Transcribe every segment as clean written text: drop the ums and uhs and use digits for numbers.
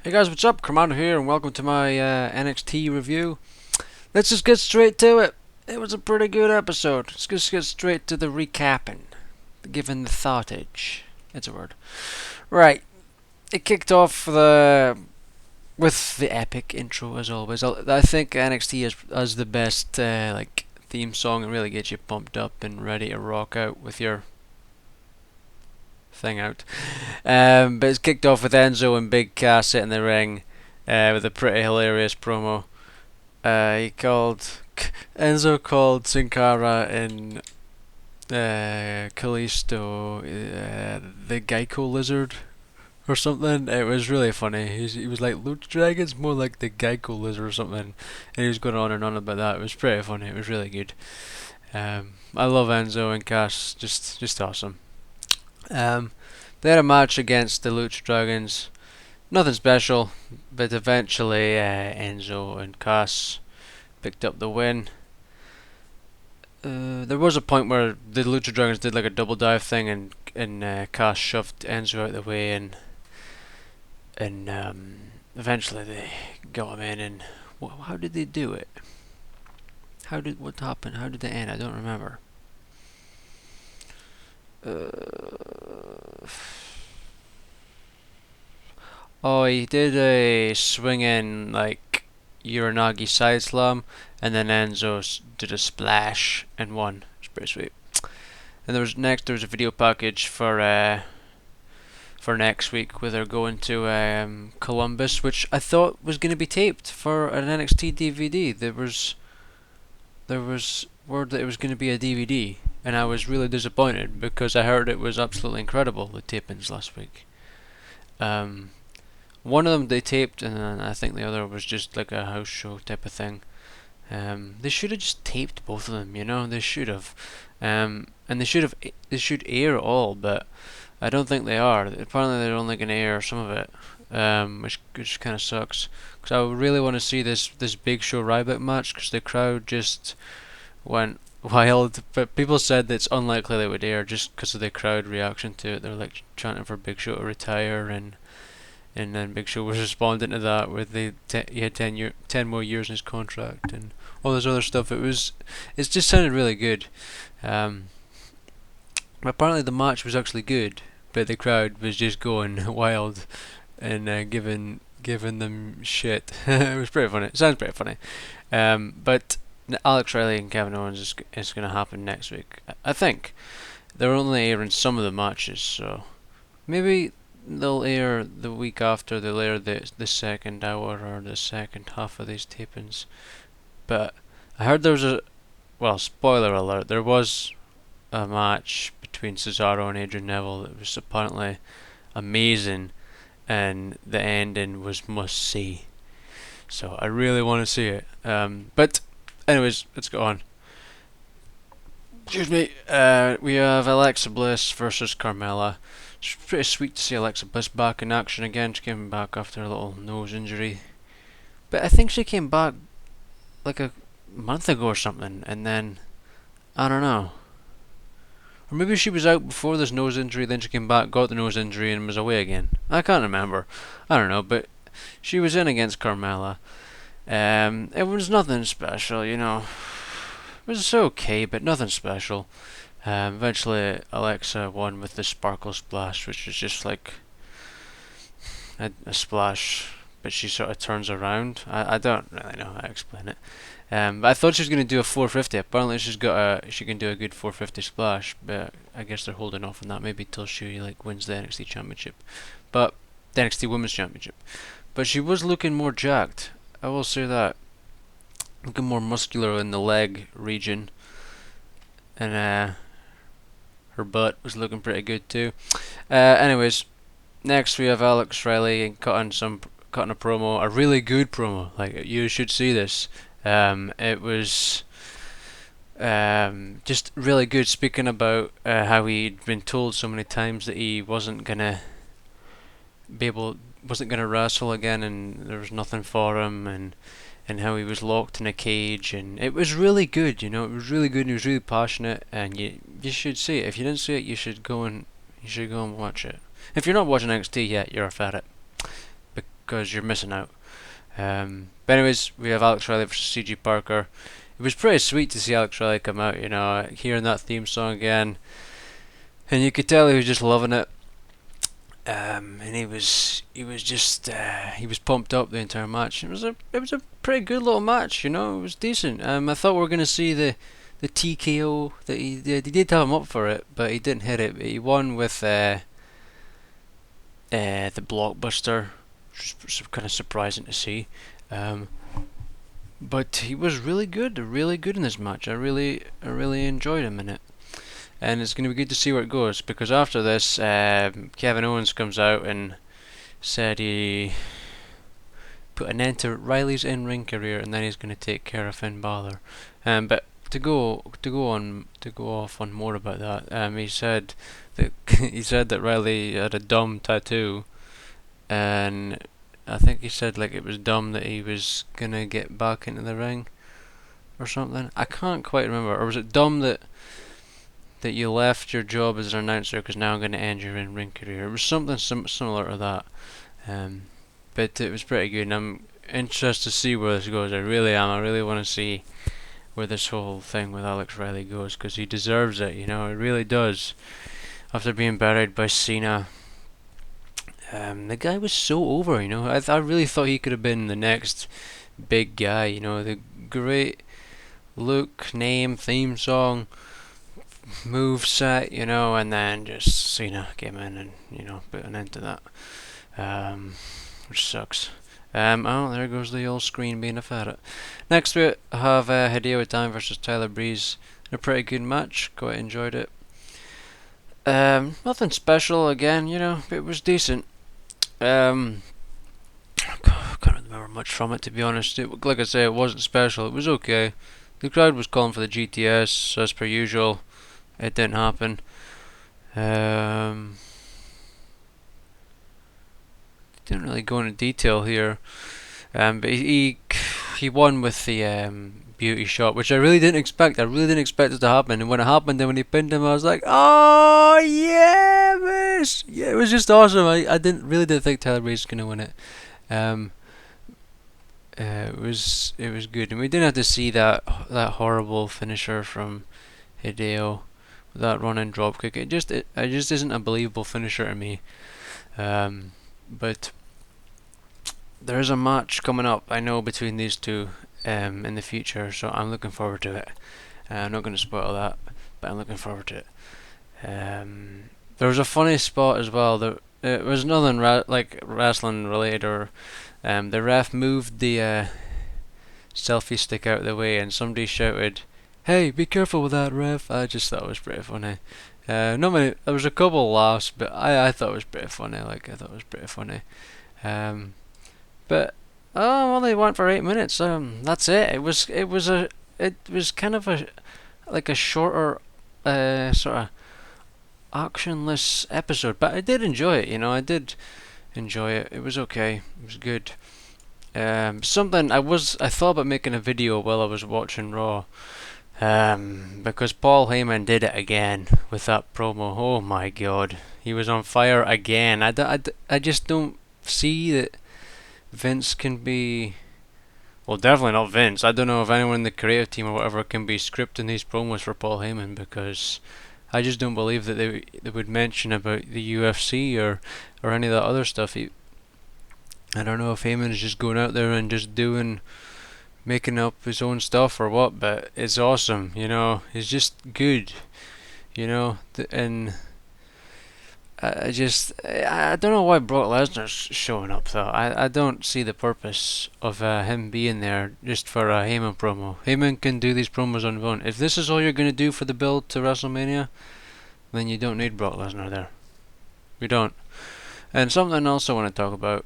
Hey guys, what's up? Commander here, and welcome to my NXT review. Let's just get straight to it. It was a pretty good episode. Let's just get straight to the recapping, giving the thoughtage. It's a word. Right. It kicked off with the epic intro as always. I think NXT has the best theme song and really gets you pumped up and ready to rock out with your thing out. But it's kicked off with Enzo and Big Cass in the ring with a pretty hilarious promo. He called Enzo called Sin Cara and Kalisto the Geico lizard or something. It was really funny. He was like, Lucha Dragon's more like the Geico lizard or something, and he was going on and on about that. It was pretty funny. It was really good. I love Enzo and Cass. Just awesome. They had a match against the Lucha Dragons. Nothing special, but eventually Enzo and Cass picked up the win. There was a point where the Lucha Dragons did like a double dive thing, and Cass shoved Enzo out of the way, and eventually they got him in. And how did they do it? What happened? How did they end? I don't remember. Oh, he did a swinging like Uranagi side slam, and then Enzo did a splash and won. It's pretty sweet. And there was a video package for next week where they're going to Columbus, which I thought was going to be taped for an NXT DVD. There was word that it was going to be a DVD, and I was really disappointed because I heard it was absolutely incredible, the tapings last week. One of them they taped, and then I think the other was just like a house show type of thing. They should have just taped both of them, you know. They should have, and they should air it all, but I don't think they are. Apparently, they're only going to air some of it, which kind of sucks. Because I really want to see this Big Show Ryback match, because the crowd just went wild. But people said that it's unlikely they would air just because of the crowd reaction to it. They're like chanting for Big Show to retire, and then Big Show was responding to that with he had 10 more years in his contract and all this other stuff. It just sounded really good. Apparently the match was actually good, but the crowd was just going wild and giving them shit. It was pretty funny. It sounds pretty funny. But Alex Riley and Kevin Owens is going to happen next week. I think they're only airing some of the matches, so maybe they'll air the week after. They'll air the second hour or the second half of these tapings. But I heard there was spoiler alert, there was a match between Cesaro and Adrian Neville that was apparently amazing, and the ending was must see. So I really want to see it. But anyways, let's go on. Excuse me. We have Alexa Bliss versus Carmella. It's pretty sweet to see Alexa Bliss back in action again. She came back after a little nose injury, but I think she came back like a month ago or something, and then I don't know. Or maybe she was out before this nose injury, then she came back, got the nose injury, and was away again. I can't remember. I don't know, but she was in against Carmella. It was nothing special, you know. It was okay, but nothing special. Eventually, Alexa won with the Sparkle Splash, which was just like a splash, but she sort of turns around. I don't really know how to explain it. But I thought she was going to do a 450. Apparently, she can do a good 450 splash, but I guess they're holding off on that maybe till she wins the NXT Championship, but the NXT Women's Championship. But she was looking more jacked. I will say that, looking more muscular in the leg region, and her butt was looking pretty good too. Anyways, next we have Alex Riley cutting a promo, a really good promo. Like, you should see this. It was just really good, speaking about how he'd been told so many times that he wasn't gonna wrestle again, and there was nothing for him, and how he was locked in a cage, and it was really good. You know, it was really good. And he was really passionate, and you should see it. If you didn't see it, you should go and watch it. If you're not watching NXT yet, you're a ferret. because you're missing out. But anyways, we have Alex Riley versus CG Parker. It was pretty sweet to see Alex Riley come out, hearing that theme song again, and you could tell he was just loving it. And he was pumped up the entire match. It was a pretty good little match, It was decent. I thought we were gonna see the TKO that he did. He did have him up for it, but he didn't hit it. But he won with the blockbuster, which was kind of surprising to see. But he was really good in this match. I really enjoyed him in it. And it's going to be good to see where it goes, because after this, Kevin Owens comes out and said he put an end to Riley's in-ring career, and then he's going to take care of Finn Balor. But to go off on more about that, he said that Riley had a dumb tattoo, and I think he said like it was dumb that he was gonna get back into the ring or something. I can't quite remember. Or was it dumb that you left your job as an announcer because now I'm going to end your in-ring career? It was something similar to that. But it was pretty good, and I'm interested to see where this goes. I really am. I really want to see where this whole thing with Alex Riley goes, because he deserves it. It really does. After being buried by Cena, the guy was so over. I really thought he could have been the next big guy. The great look, name, theme song, move set, and then just Cena came in and put an end to that, which sucks. Oh, there goes the old screen being a ferret. Next we have Hideo Itami versus Tyler Breeze. A pretty good match. Quite enjoyed it. Nothing special again, it was decent. Can't remember much from it, to be honest. Like I say, it wasn't special. It was okay. The crowd was calling for the GTS as per usual. It didn't happen. Didn't really go into detail here. But he won with the beauty shot, which I really didn't expect. I really didn't expect it to happen. And when it happened, and when he pinned him, I was like, "Oh yeah, miss!" Yeah, it was just awesome. I really didn't think Tyler Breeze was gonna win it. It was good, and we didn't have to see that horrible finisher from Hideo, that running dropkick. It just isn't a believable finisher to me. But there is a match coming up, I know, between these two in the future, so I'm looking forward to it. I'm not going to spoil that, but I'm looking forward to it. There was a funny spot as well. It was nothing like wrestling related, or the ref moved the selfie stick out of the way, and somebody shouted, "Hey, be careful with that, ref!" I just thought it was pretty funny. There was a couple laughs, but I thought it was pretty funny. But well, they went for 8 minutes. That's it. It was kind of a shorter sort of actionless episode, but I did enjoy it. I did enjoy it. It was okay. It was good. Something I thought about making a video while I was watching Raw. Because Paul Heyman did it again with that promo. Oh my god, he was on fire again. I just don't see that Vince can be, well, definitely not Vince. I don't know if anyone in the creative team or whatever can be scripting these promos for Paul Heyman, because I just don't believe that they would mention about the UFC or any of that other stuff. I don't know if Heyman is just going out there and just making up his own stuff or what, but it's awesome. He's just good. And I don't know why Brock Lesnar's showing up though. I don't see the purpose of him being there just for a Heyman promo. Heyman can do these promos on his own. If this is all you're going to do for the build to WrestleMania, then you don't need Brock Lesnar there. We don't. And something else I want to talk about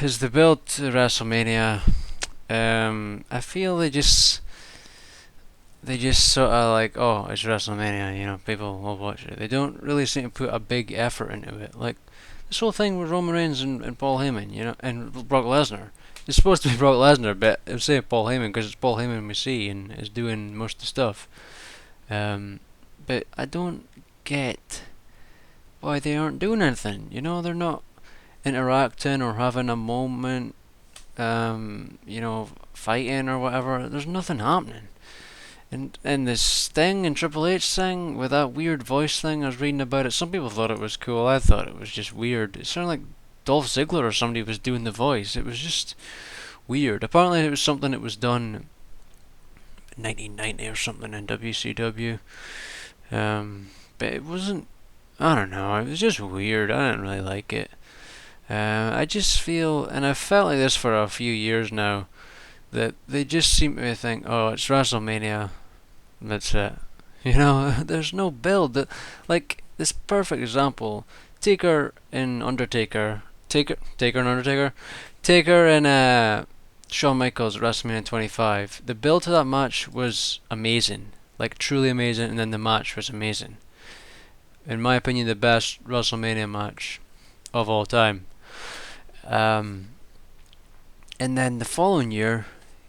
is the build to WrestleMania. I feel they just sort of like, oh, it's WrestleMania, people will watch it. They don't really seem to put a big effort into it. Like this whole thing with Roman Reigns and Paul Heyman, and Brock Lesnar. It's supposed to be Brock Lesnar, but I'm saying Paul Heyman because it's Paul Heyman we see and is doing most of the stuff. But I don't get why they aren't doing anything. You know, they're not interacting or having a moment, fighting or whatever. There's nothing happening. And this thing and Triple H thing with that weird voice thing, I was reading about it. Some people thought it was cool. I thought it was just weird. It sounded like Dolph Ziggler or somebody was doing the voice. It was just weird. Apparently, it was something that was done in 1990 or something in WCW. But it wasn't. I don't know. It was just weird. I didn't really like it. I just feel, and I've felt like this for a few years now, that they just seem to think, oh, it's WrestleMania, that's it. You know, there's no build. Like, this perfect example, Taker and Undertaker, Taker and Undertaker, Taker and Shawn Michaels at WrestleMania 25. The build to that match was amazing, like truly amazing, and then the match was amazing. In my opinion, the best WrestleMania match of all time. And then the following year,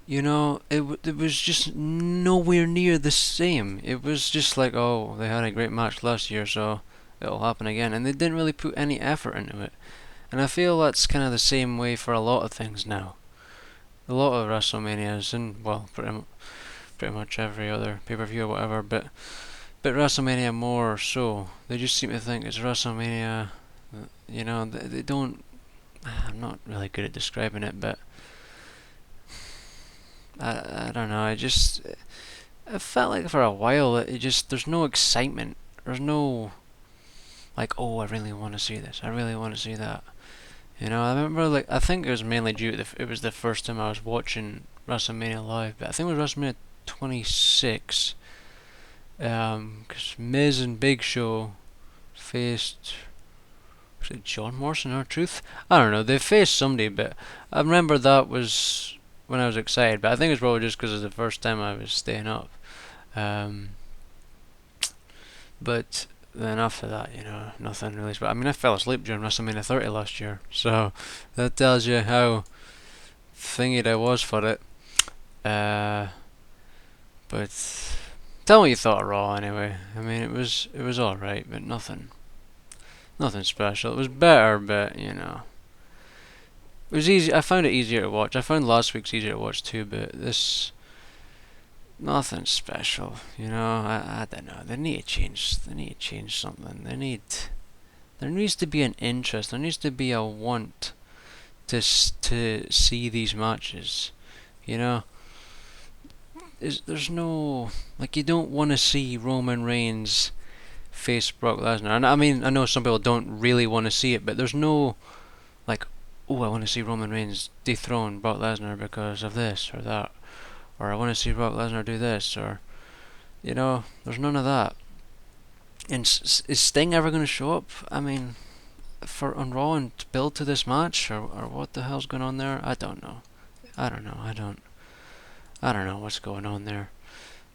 it was just nowhere near the same. It was just like, oh, they had a great match last year, so it'll happen again. And they didn't really put any effort into it. And I feel that's kind of the same way for a lot of things now. A lot of WrestleManias, and well, pretty much every other pay-per-view or whatever, but WrestleMania more so. They just seem to think it's WrestleMania. They don't. I'm not really good at describing it, but I don't know. I felt like for a while there's no excitement. There's no like, oh, I really want to see this. I really want to see that. I remember I think it was mainly due to it was the first time I was watching WrestleMania live, but I think it was WrestleMania 26. Because Miz and Big Show faced, was it John Morrison or Truth? I don't know. They faced somebody, but I remember that was when I was excited. But I think it's probably just because it was the first time I was staying up. But then after that, nothing really. But I mean, I fell asleep during WrestleMania 30 last year, so that tells you how thingied I was for it. But tell me what you thought of Raw anyway. I mean, it was all right, but nothing special. It was better, but it was easy. I found it easier to watch. I found last week's easier to watch too, but this nothing special. I don't know. They need to change. They need to change something. There needs to be an interest. There needs to be a want to see these matches. There's no, like, you don't want to see Roman Reigns face Brock Lesnar. And I mean, I know some people don't really want to see it, but there's no like, oh, I want to see Roman Reigns dethrone Brock Lesnar because of this or that, or I want to see Brock Lesnar do this, or there's none of that. And is Sting ever going to show up? I mean, on Raw and build to this match, or what the hell's going on there? I don't know. I don't know what's going on there.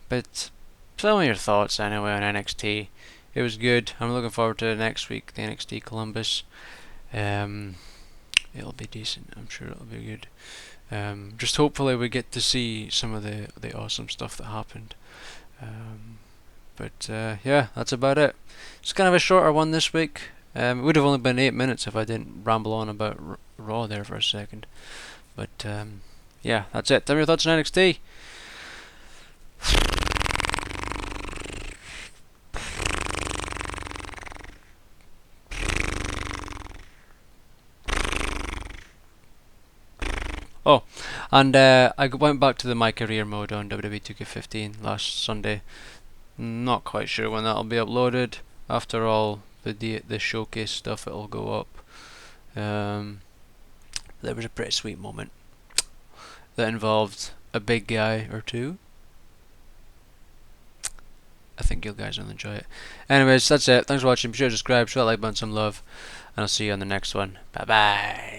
But tell me your thoughts anyway on NXT. It was good. I'm looking forward to next week, the NXT Columbus. It'll be decent. I'm sure it'll be good. Just hopefully we get to see some of the awesome stuff that happened. But yeah, that's about it. It's kind of a shorter one this week. It would have only been 8 minutes if I didn't ramble on about Raw there for a second. But yeah, that's it. Tell me your thoughts on NXT. Oh, and I went back to my career mode on WWE 2K15 last Sunday. Not quite sure when that'll be uploaded. After all the showcase stuff, it'll go up. There was a pretty sweet moment that involved a big guy or two. I think you guys will enjoy it. Anyways, that's it. Thanks for watching. Be sure to subscribe, show that like button some love, and I'll see you on the next one. Bye bye.